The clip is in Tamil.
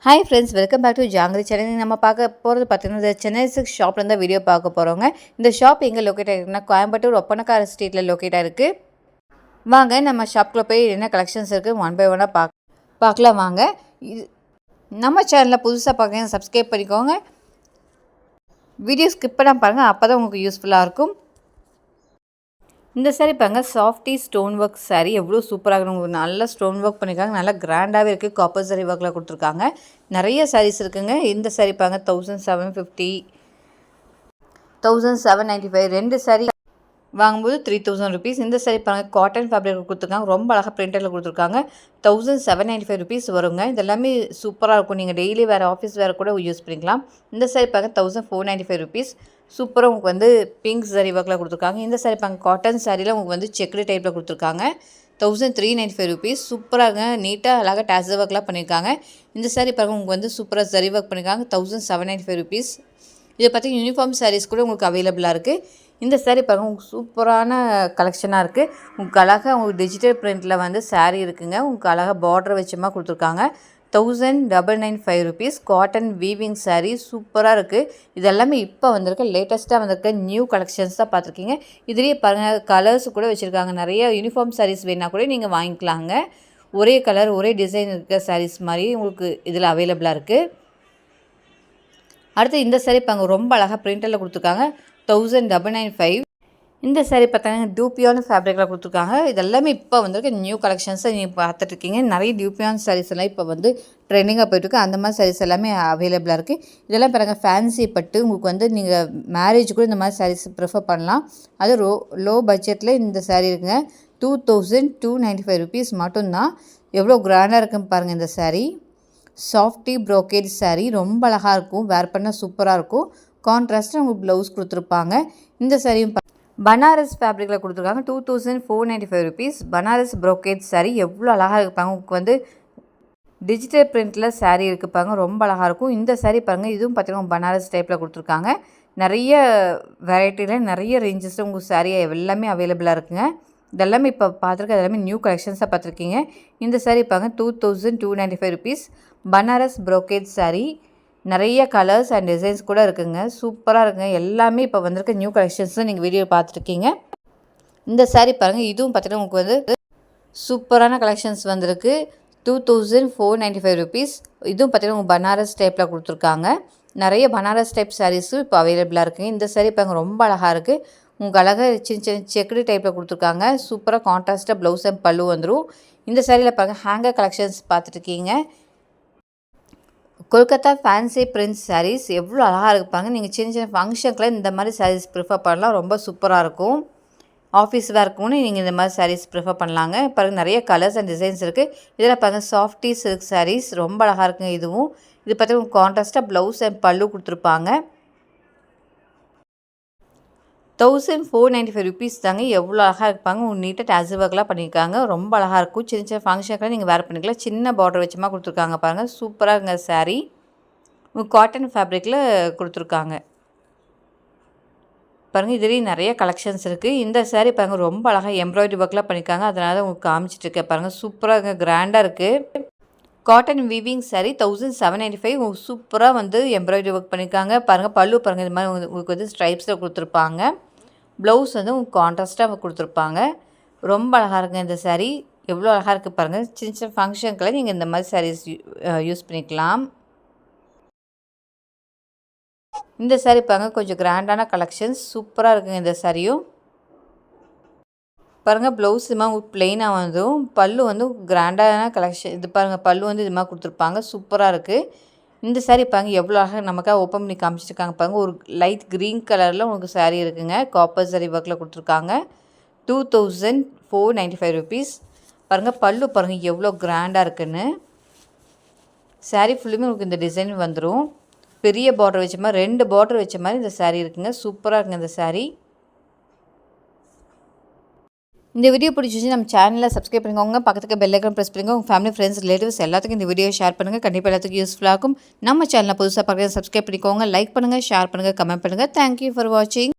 Hi friends, welcome back to Jangiri channel. நம்ம பார்க்க போகிறது பார்த்தீங்கன்னா சென்னை சில்க் ஷாப்லேருந்து வீடியோ பார்க்க போகிறோங்க. இந்த ஷாப் எங்கே லொக்கேட் ஆகிருக்குன்னா கோயம்புத்தூர் ஒப்பனக்கார ஸ்ட்ரீட்டில் லொக்கேட் ஆகிருக்கு. வாங்க நம்ம ஷாப்பில் போய் என்ன கலெக்ஷன்ஸ் இருக்குது ஒன் பை ஒன்னாக பார்க்கலாம் வாங்க. இது நம்ம சேனலில் புதுசாக பார்க்குறீங்க சப்ஸ்கிரைப் பண்ணிக்கோங்க. வீடியோ ஸ்கிப் பண்ணால் பாருங்கள், அப்போ தான் உங்களுக்கு யூஸ்ஃபுல்லாக இருக்கும். இந்த சாரீ பாருங்க, சாஃப்டி ஸ்டோன் ஒர்க் சாரீ எவ்வளோ சூப்பராக இருக்கும். நல்லா ஸ்டோன் ஒர்க் பண்ணியிருக்காங்க, நல்லா கிராண்டாகவே இருக்குது. காப்பர் சாரீ ஒர்க்கில் கொடுத்துருக்காங்க. நிறைய சாரீஸ் இருக்குங்க. இந்த சாரீ பாருங்க 1750, 1795, ரெண்டு சாரீ வாங்கும்போது 3000 rupees. இந்த சாரீ பாருங்கள், காட்டன் ஃபேப்ரிக் கொடுத்துருக்காங்க. ரொம்ப அழகாக பிரிண்டரில் கொடுத்துருக்காங்க. 1795 rupees வருங்க. இது எல்லாமே சூப்பராக இருக்கும். நீங்கள் டெய்லி வேறு ஆஃபீஸ் வேறு கூட யூஸ் பண்ணிக்கலாம். இந்த சாரீ பாருங்கள் 1495 rupees. சூப்பராக உங்களுக்கு வந்து பிங்க் சாரீ ஒர்க்கில் கொடுத்துருக்காங்க. இந்த சாரீ பாருங்கள், காட்டன் சாரியில் உங்களுக்கு வந்து செக்குடு டைப்பில் கொடுத்துருக்காங்க. 1395 rupees. சூப்பராக நீட்டாக அழகாக டேஸ் ஒர்க்லாம் பண்ணியிருக்காங்க. இந்த சாரீ பாருங்கள், உங்களுக்கு வந்து சூப்பராக சரி ஒர்க் பண்ணியிருக்காங்க. 1795 rupees. இதை பார்த்திங்க யூனிஃபார்ம் சாரீஸ் கூட உங்களுக்கு அவைலபிளாக இருக்குது. இந்த சாரீ பாருங்கள், உங்களுக்கு சூப்பரான கலெக்ஷனாக இருக்குது. உங்களுக்கு அழகாக உங்களுக்கு டிஜிட்டல் பிரிண்டில் வந்து சாரீ இருக்குங்க. உங்களுக்கு அழகாக பார்டர் வச்சமாக கொடுத்துருக்காங்க. 1995 rupees. காட்டன் வீவிங் சாரீ சூப்பராக இருக்குது. இது எல்லாமே இப்போ வந்திருக்க லேட்டஸ்ட்டாக வந்திருக்க நியூ கலெக்ஷன்ஸ் தான் பார்த்துருக்கீங்க. இதுலேயே பாருங்கள், கலர்ஸ் கூட வச்சுருக்காங்க. நிறைய யூனிஃபார்ம் சாரீஸ் வேணால் கூட நீங்கள் வாங்கிக்கலாங்க. ஒரே கலர் ஒரே டிசைன் இருக்க சாரீஸ் மாதிரி உங்களுக்கு இதில் அவைலபிளாக இருக்குது. அடுத்து இந்த சாரீ பாருங்கள், ரொம்ப அழகாக பிரிண்டரில் கொடுத்துருக்காங்க. 1995. இந்த சாரீ பார்த்தாங்கன்னா டியூப்பியான ஃபேப்ரிக்கில் கொடுத்துருக்காங்க. இதெல்லாமே இப்போ வந்திருக்க நியூ கலெக்ஷன்ஸை நீங்கள் பார்த்துட்ருக்கீங்க. நிறைய டியூப்பியான சாரீஸ் எல்லாம் இப்போ வந்து ட்ரெண்டிங்காக போய்ட்டுருக்கு. அந்த மாதிரி சாரீஸ் எல்லாமே அவைலபிளாக இருக்குது. இதெல்லாம் பாருங்கள், ஃபேன்சி பட்டு. உங்களுக்கு வந்து நீங்கள் மேரேஜ் கூட இந்த மாதிரி சாரீஸ் ப்ரிஃபர் பண்ணலாம். அது லோ பட்ஜெட்டில் இந்த சாரீ இருக்குங்க. 2295 rupees மட்டும்தான். எவ்வளோ கிராண்டாக இருக்குன்னு பாருங்கள். இந்த சாரீ சாஃப்டி ப்ரோக்கேட் சாரீ ரொம்ப அழகாக இருக்கும். வேர் பண்ணால் சூப்பராக இருக்கும். கான்ட்ராஸ்ட்டாக உங்களுக்கு ப்ளவுஸ் கொடுத்துருப்பாங்க. இந்த சாரியும் பனாரஸ் ஃபேப்ரிக்கில் கொடுத்துருக்காங்க. 2495 rupees. பனாரஸ் ப்ரோக்கேட் சாரீ எவ்வளோ அழகாக இருப்பாங்க. உங்களுக்கு வந்து டிஜிட்டல் பிரிண்டில் சாரீ இருக்குப்பாங்க. ரொம்ப அழகாக இருக்கும். இந்த சாரீ பாருங்கள், இதுவும் பார்த்திங்கன்னா பனாரஸ் டைப்பில் கொடுத்துருக்காங்க. நிறைய வெரைட்டியில் நிறைய ரேஞ்சஸில் உங்களுக்கு சாரீ எல்லாமே அவைலபிளாக இருக்குங்க. இதெல்லாமே இப்போ பார்த்துருக்க எல்லாமே நியூ கலெக்ஷன்ஸாக பார்த்துருக்கீங்க. இந்த சாரீ பாருங்கள், 2295 rupees. பனாரஸ் ப்ரோக்கேட் சாரீ. நிறைய கலர்ஸ் அண்ட் டிசைன்ஸ் கூட இருக்குங்க. சூப்பராக இருக்குங்க. எல்லாமே இப்போ வந்திருக்க நியூ கலெக்ஷன்ஸ் நீங்கள் வீடியோ பார்த்துருக்கீங்க. இந்த சாரீ பாருங்கள், இதுவும் பார்த்தீங்கன்னா உங்களுக்கு வந்து சூப்பரான கலெக்ஷன்ஸ் வந்திருக்கு. 2495 rupees. இதுவும் பார்த்தீங்கன்னா உங்களுக்கு பனாரஸ் டைப்பில் கொடுத்துருக்காங்க. நிறைய பனாரஸ் டைப் சாரீஸும் இப்போ அவைலபிளாக இருக்குங்க. இந்த சாரீ பாருங்கள், ரொம்ப அழகாக இருக்குது. உங்களுக்கு அழகாக சின்ன சின்ன செக்குடு டைப்பில் கொடுத்துருக்காங்க. சூப்பராக கான்ட்ராஸ்ட்டாக ப்ளவுஸ் அண்ட் பல்லு வந்துடும். இந்த சாரியில் பாருங்கள், ஹேங்கர் கலெக்ஷன்ஸ் பார்த்துட்ருக்கீங்க. கொல்கத்தா ஃபேன்சி பிரின்ஸ் சாரீஸ் எவ்வளோ அழகாக இருப்பாங்க. நீங்கள் சின்ன சின்ன ஃபங்க்ஷனுக்குலாம் இந்த மாதிரி சாரீஸ் ப்ரிஃபர் பண்ணலாம். ரொம்ப சூப்பராக இருக்கும். ஆஃபீஸ் வேர்க்குன்னு நீங்கள் இந்த மாதிரி சாரீஸ் ப்ரிஃபர் பண்ணலாங்க. பாருங்கள், நிறைய கலர்ஸ் அண்ட் டிசைன்ஸ் இருக்குது. இதில் பாருங்கள், சாஃப்டி சில்க் சாரீஸ் ரொம்ப அழகாக இருக்குங்க. இதுவும் இது பார்த்தீங்கன்னா கான்ட்ராஸ்ட்டாக ப்ளவுஸ் அண்ட் பல்லு கொடுத்துருப்பாங்க. 1495 rupees தாங்க. எவ்வளோ அழகாக இருப்பாங்க. நீட்டாக டேஸ் ஒர்க்லாம் பண்ணியிருக்காங்க. ரொம்ப அழகாக இருக்கும். சின்ன சின்ன ஃபங்க்ஷனுக்குலாம் நீங்கள் வேர் பண்ணிக்கலாம். சின்ன பார்டர் வச்சமாக கொடுத்துருக்காங்க பாருங்கள். சூப்பராக இருங்க சாரீ. காட்டன் ஃபேப்ரிக்கில் கொடுத்துருக்காங்க பாருங்கள். இதுலேயும் நிறைய கலெக்ஷன்ஸ் இருக்குது. இந்த சாரீ பாருங்கள், ரொம்ப அழகாக எம்ப்ராய்டரி ஒர்க்லாம் பண்ணியிருக்காங்க. அதனால தான் உங்களுக்கு காமிச்சிட்ருக்கேன் பாருங்கள். சூப்பராக கிராண்டாக இருக்குது. Cotton weaving sari 1795. உங்களுக்கு சூப்பராக வந்து எம்ப்ராய்டரி ஒர்க் பண்ணியிருக்காங்க பாருங்கள். பல்லு பாருங்கள், இது மாதிரி உங்களுக்கு வந்து ஸ்ட்ரைப்ஸில் கொடுத்துருப்பாங்க. ப்ளவுஸ் வந்து உங்களுக்கு கான்ட்ராஸ்ட்டாக கொடுத்துருப்பாங்க. ரொம்ப அழகாக இருக்குங்க இந்த சாரீ. எவ்வளோ அழகாக இருக்குது பாருங்கள். சின்ன சின்ன ஃபங்க்ஷனுக்குலாம் நீங்கள் இந்த மாதிரி சாரீஸ் யூஸ் பண்ணிக்கலாம். இந்த சாரீ பாருங்கள், கொஞ்சம் கிராண்டான கலெக்ஷன்ஸ் சூப்பராக இருக்குங்க. இந்த சாரியும் பாருங்கள், ப்ளவுஸ் இது மாதிரி ப்ளெயினாக வந்துடும். பல்லு வந்து கிராண்டான கலெக்ஷன். இது பாருங்கள், பல்லு வந்து இது மாதிரி கொடுத்துருப்பாங்க. சூப்பராக இருக்குது. இந்த சாரீ பாருங்கள், எவ்வளோ அழகாக நமக்காக ஓப்பன் பண்ணி காமிச்சிருக்காங்க பாருங்கள். ஒரு லைட் க்ரீன் கலரில் உங்களுக்கு சாரீ இருக்குங்க. காப்பர் சாரீ ஒர்க்கில் கொடுத்துருக்காங்க. 2495 rupees. பாருங்கள், பல்லு பாருங்கள் எவ்வளோ கிராண்டாக இருக்குன்னு. சாரீ ஃபுல்லுமே உங்களுக்கு இந்த டிசைன் வந்துடும். பெரிய பார்டர் வச்ச மாதிரி 2 பார்டர் வச்ச மாதிரி இந்த சாரீ இருக்குங்க. சூப்பராக இருக்குங்க இந்த சாரீ. இந்த வீடியோ பிடிச்சிச்சு நம்ம சேனலில் சப்ஸ்கிரைப் பண்ணிக்கோங்க. பக்கத்துக்கு பெல் ஐக்கான் ப்ரெஸ் பண்ணுங்கள். உங்கள் ஃபேமிலி ஃப்ரெண்ட்ஸ் ரிலேட்டிவ்ஸ் எல்லாத்துக்கும் இந்த வீடியோ ஷேர் பண்ணுங்கள். கண்டிப்பாக எல்லாத்துக்கும் யூஸ்ஃபுல்லாக இருக்கும். நம்ம சேனலில் புதுசாக பார்க்குறது சப்ஸ்கிரைப் பண்ணிக்கோங்க. லைக் பண்ணுங்கள், ஷேர் பண்ணுங்கள், கமெண்ட் பண்ணுங்கள். தேங்க்யூ ஃபார் வாட்சிங்.